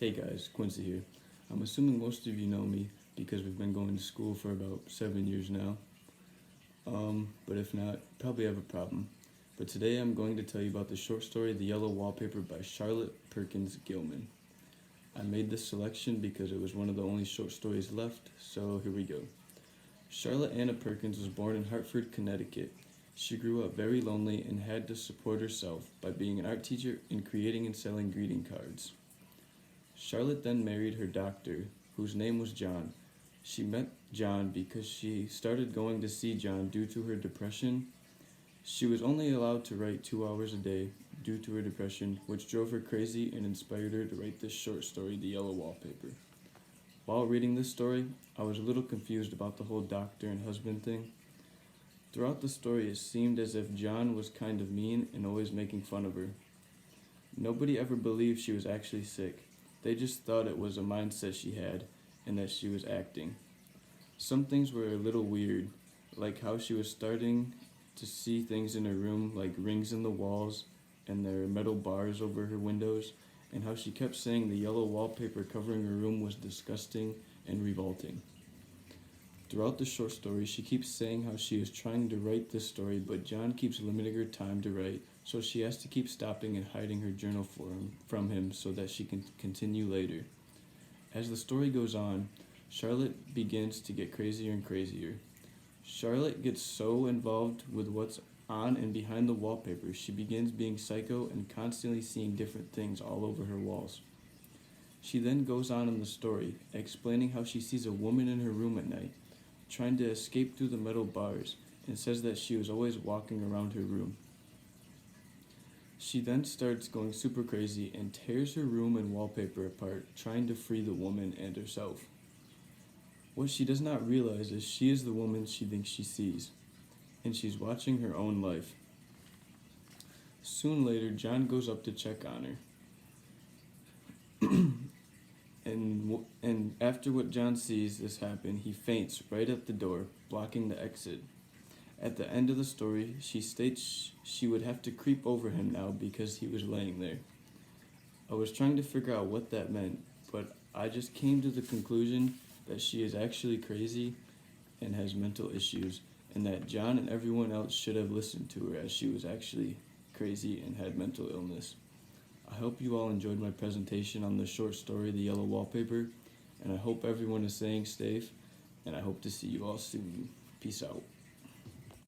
Hey guys, Quincy here. I'm assuming most of you know me because we've been going to school for about 7 years now. But if not, probably have a problem. But today I'm going to tell you about the short story The Yellow Wallpaper by Charlotte Perkins Gilman. I made this selection because it was one of the only short stories left, so here we go. Charlotte Anna Perkins was born in Hartford, Connecticut. She grew up very lonely and had to support herself by being an art teacher and creating and selling greeting cards. Charlotte then married her doctor, whose name was John. She met John because she started going to see John due to her depression. She was only allowed to write 2 hours a day due to her depression, which drove her crazy and inspired her to write this short story, The Yellow Wallpaper. While reading this story, I was a little confused about the whole doctor and husband thing. Throughout the story, it seemed as if John was kind of mean and always making fun of her. Nobody ever believed she was actually sick. They just thought it was a mindset she had and that she was acting. Some things were a little weird, like how she was starting to see things in her room, like rings in the walls and there were metal bars over her windows, and how she kept saying the yellow wallpaper covering her room was disgusting and revolting. Throughout the short story, she keeps saying how she is trying to write this story, but John keeps limiting her time to write, so she has to keep stopping and hiding her journal from him so that she can continue later. As the story goes on, Charlotte begins to get crazier and crazier. Charlotte gets so involved with what's on and behind the wallpaper, she begins being psycho and constantly seeing different things all over her walls. She then goes on in the story, explaining how she sees a woman in her room at night, trying to escape through the metal bars, and says that she was always walking around her room. She then starts going super crazy and tears her room and wallpaper apart, trying to free the woman and herself. What she does not realize is she is the woman she thinks she sees, and she's watching her own life. Soon later, John goes up to check on her. And after what John sees this happen, he faints right at the door, blocking the exit. At the end of the story, she states she would have to creep over him now because he was laying there. I was trying to figure out what that meant, but I just came to the conclusion that she is actually crazy and has mental issues, and that John and everyone else should have listened to her as she was actually crazy and had mental illness. I hope you all enjoyed my presentation on the short story, The Yellow Wallpaper, and I hope everyone is staying safe, and I hope to see you all soon. Peace out.